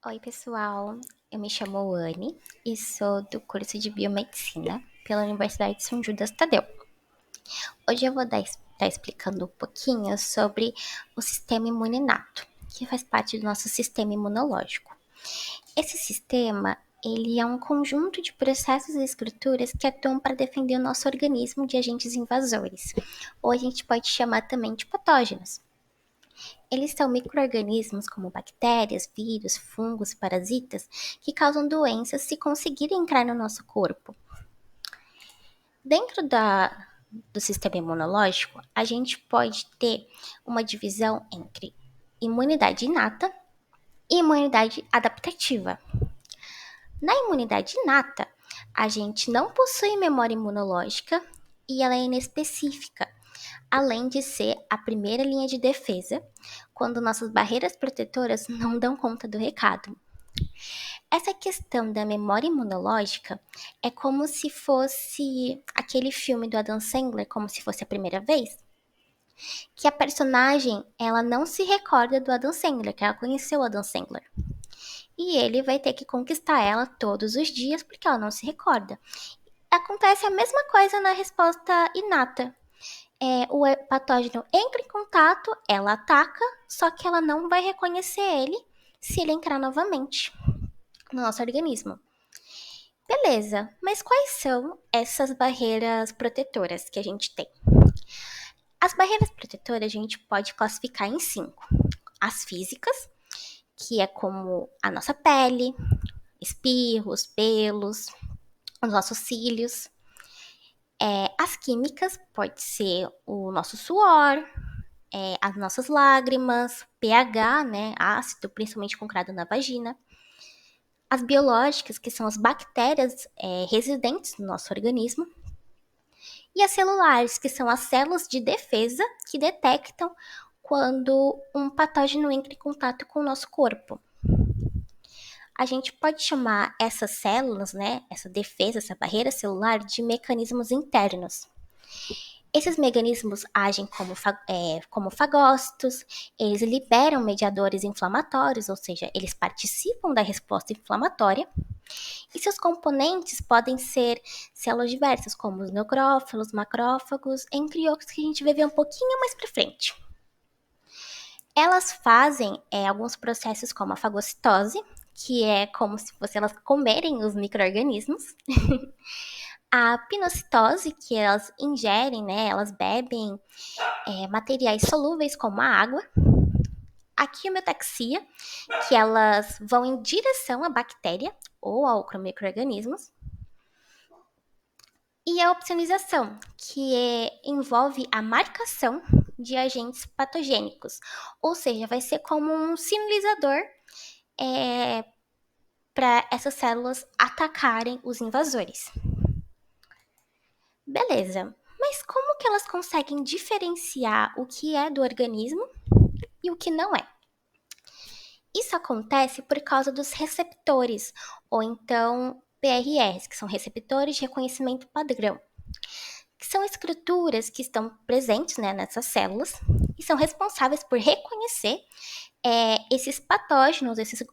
Oi, pessoal. Eu me chamo Anne e sou do curso de Biomedicina pela Universidade de São Judas Tadeu. Hoje eu vou estar explicando um pouquinho sobre o sistema imune inato, que faz parte do nosso sistema imunológico. Esse sistema, ele é um conjunto de processos e estruturas que atuam para defender o nosso organismo de agentes invasores, ou a gente pode chamar também de patógenos. Eles são micro-organismos como bactérias, vírus, fungos, parasitas que causam doenças se conseguirem entrar no nosso corpo. Dentro do sistema imunológico, a gente pode ter uma divisão entre imunidade inata e imunidade adaptativa. Na imunidade inata, a gente não possui memória imunológica e ela é inespecífica, além de ser a primeira linha de defesa quando nossas barreiras protetoras não dão conta do recado. Essa questão da memória imunológica é como se fosse aquele filme do Adam Sandler, como se fosse a primeira vez, que a personagem ela não se recorda do Adam Sandler, que ela conheceu o Adam Sandler. E ele vai ter que conquistar ela todos os dias porque ela não se recorda. Acontece a mesma coisa na resposta inata. O patógeno entra em contato, ela ataca, só que ela não vai reconhecer ele se ele entrar novamente no nosso organismo. Beleza, mas quais são essas barreiras protetoras que a gente tem? As barreiras protetoras a gente pode classificar em 5. As físicas, que é como a nossa pele, espirros, pelos, os nossos cílios. As químicas, pode ser o nosso suor, as nossas lágrimas, pH, né, ácido, principalmente encontrado na vagina. As biológicas, que são as bactérias residentes no nosso organismo. E as celulares, que são as células de defesa que detectam quando um patógeno entra em contato com o nosso corpo. A gente pode chamar essas células, né, essa defesa, essa barreira celular, de mecanismos internos. Esses mecanismos agem como fagócitos, eles liberam mediadores inflamatórios, ou seja, eles participam da resposta inflamatória, e seus componentes podem ser células diversas, como os neutrófilos, macrófagos, entre outros que a gente vai ver um pouquinho mais para frente. Elas fazem alguns processos como a fagocitose, que é como se fosse elas comerem os micro-organismos. A pinocitose, que elas ingerem, né, elas bebem materiais solúveis como a água. A quimiotaxia, que elas vão em direção à bactéria ou ao micro-organismos. E a opsonização, que envolve a marcação de agentes patogênicos, ou seja, vai ser como um sinalizador para essas células atacarem os invasores. Beleza, mas como que elas conseguem diferenciar o que é do organismo e o que não é? Isso acontece por causa dos receptores, ou então PRRs, que são receptores de reconhecimento padrão, que são estruturas que estão presentes, né, nessas células e são responsáveis por reconhecer esses patógenos, esses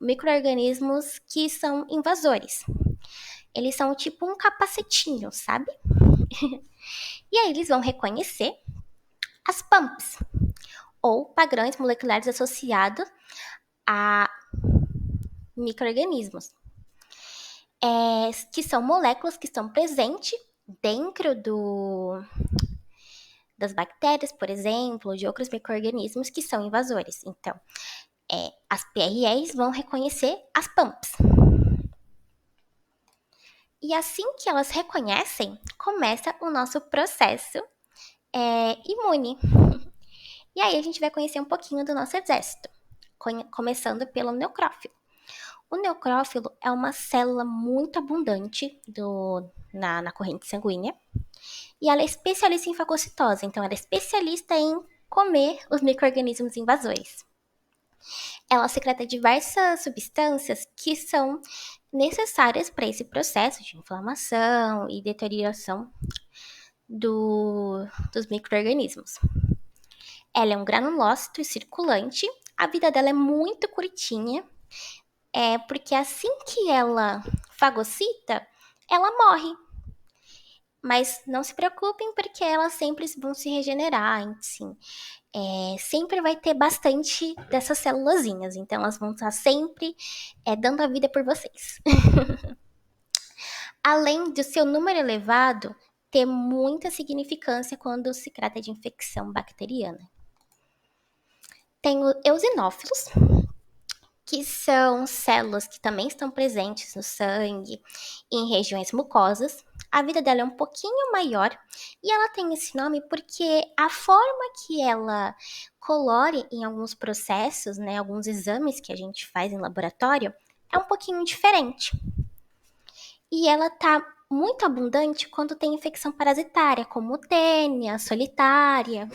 micro-organismos que são invasores. Eles são tipo um capacetinho, sabe? E aí eles vão reconhecer as PAMPs, ou padrões moleculares associados a micro-organismos, que são moléculas que estão presentes dentro das bactérias, por exemplo, de outros micro-organismos que são invasores. Então, as PREs vão reconhecer as PAMPs. E assim que elas reconhecem, começa o nosso processo imune. E aí a gente vai conhecer um pouquinho do nosso exército, começando pelo neutrófilo. O neutrófilo é uma célula muito abundante na corrente sanguínea e ela é especialista em fagocitose, então ela é especialista em comer os micro-organismos invasores. Ela secreta diversas substâncias que são necessárias para esse processo de inflamação e deterioração dos micro-organismos. Ela é um granulócito circulante, a vida dela é muito curtinha, É porque assim que ela fagocita, ela morre. Mas não se preocupem, porque elas sempre vão se regenerar, assim. Sempre vai ter bastante dessas célulazinhas, então elas vão estar sempre dando a vida por vocês. Além do seu número elevado ter muita significância quando se trata de infecção bacteriana. Tem os eosinófilos, que são células que também estão presentes no sangue, em regiões mucosas. A vida dela é um pouquinho maior e ela tem esse nome porque a forma que ela colore em alguns processos, né, alguns exames que a gente faz em laboratório, é um pouquinho diferente. E ela tá muito abundante quando tem infecção parasitária, como tênia, solitária.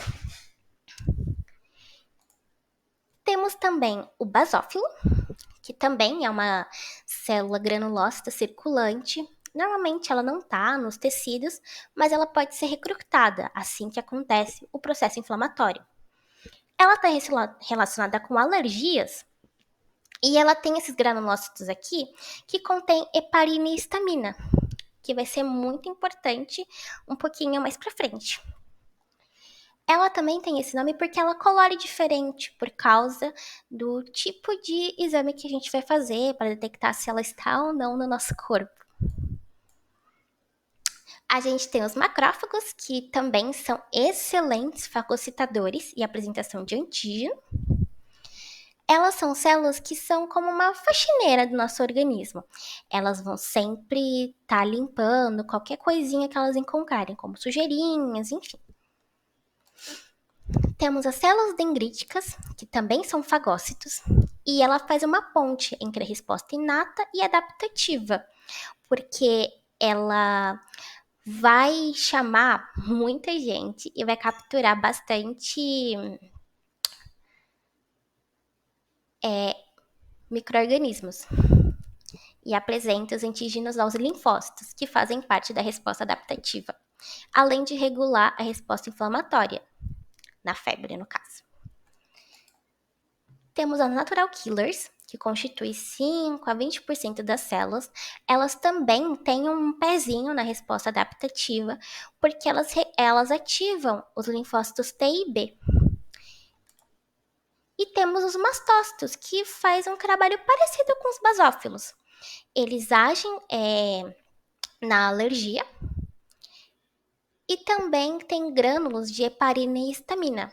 Temos também o basófilo, que também é uma célula granulócita circulante. Normalmente ela não está nos tecidos, mas ela pode ser recrutada assim que acontece o processo inflamatório. Ela está relacionada com alergias e ela tem esses granulócitos aqui que contém heparina e histamina, que vai ser muito importante um pouquinho mais para frente. Ela também tem esse nome porque ela colore diferente, por causa do tipo de exame que a gente vai fazer para detectar se ela está ou não no nosso corpo. A gente tem os macrófagos, que também são excelentes fagocitadores e apresentação de antígeno. Elas são células que são como uma faxineira do nosso organismo. Elas vão sempre estar limpando qualquer coisinha que elas encontrarem, como sujeirinhas, enfim. Temos as células dendríticas, que também são fagócitos, e ela faz uma ponte entre a resposta inata e adaptativa, porque ela vai chamar muita gente e vai capturar bastante micro-organismos e apresenta os antígenos aos linfócitos, que fazem parte da resposta adaptativa, além de regular a resposta inflamatória, na febre, no caso. Temos as natural killers, que constitui 5 a 20% das células. Elas também têm um pezinho na resposta adaptativa, porque elas ativam os linfócitos T e B. E temos os mastócitos, que fazem um trabalho parecido com os basófilos. Eles agem na alergia e também tem grânulos de heparina e histamina.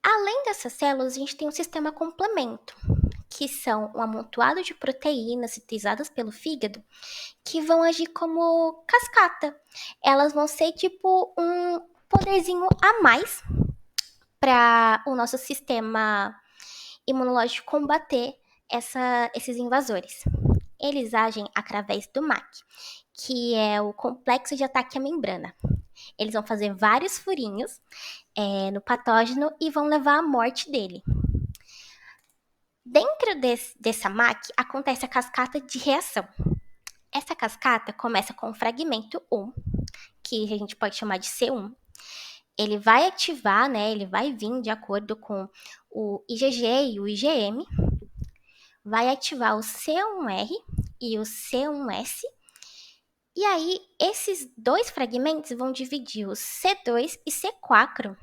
Além dessas células, a gente tem um sistema complemento, que são um amontoado de proteínas sintetizadas pelo fígado, que vão agir como cascata. Elas vão ser tipo um poderzinho a mais para o nosso sistema imunológico combater esses invasores. Eles agem através do MAC, que é o complexo de ataque à membrana. Eles vão fazer vários furinhos no patógeno e vão levar à morte dele. Dentro dessa MAC acontece a cascata de reação. Essa cascata começa com o fragmento 1, que a gente pode chamar de C1. Ele vai ativar, né? Ele vai vir de acordo com o IgG e o IgM, vai ativar o C1R e o C1S. E aí, esses dois fragmentos vão dividir o C2 e C4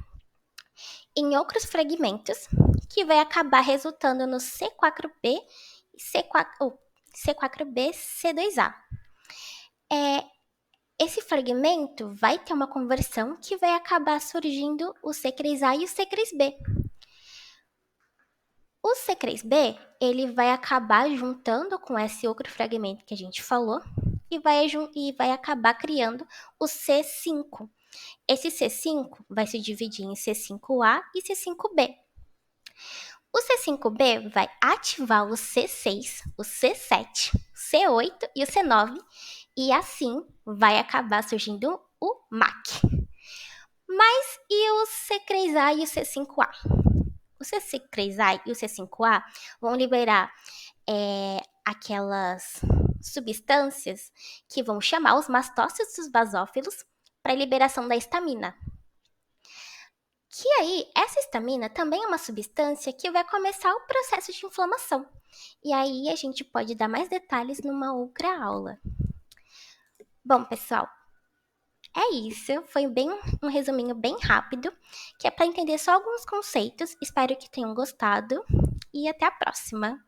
em outros fragmentos, que vai acabar resultando no C4b e C4b C2A. Esse fragmento vai ter uma conversão que vai acabar surgindo o C3A e o C3b. O C3b, ele vai acabar juntando com esse outro fragmento que a gente falou e vai acabar criando o C5. Esse C5 vai se dividir em C5A e C5b. O C5b vai ativar o C6, o C7, o C8 e o C9, e assim vai acabar surgindo o MAC. Mas e o C3A e o C5A? O C3A e o C5A vão liberar aquelas substâncias que vão chamar os mastócitos basófilos para a liberação da histamina. Que aí, essa histamina também é uma substância que vai começar o processo de inflamação. E aí a gente pode dar mais detalhes numa outra aula. Bom, pessoal, é isso. Foi um resuminho bem rápido, que é para entender só alguns conceitos. Espero que tenham gostado e até a próxima.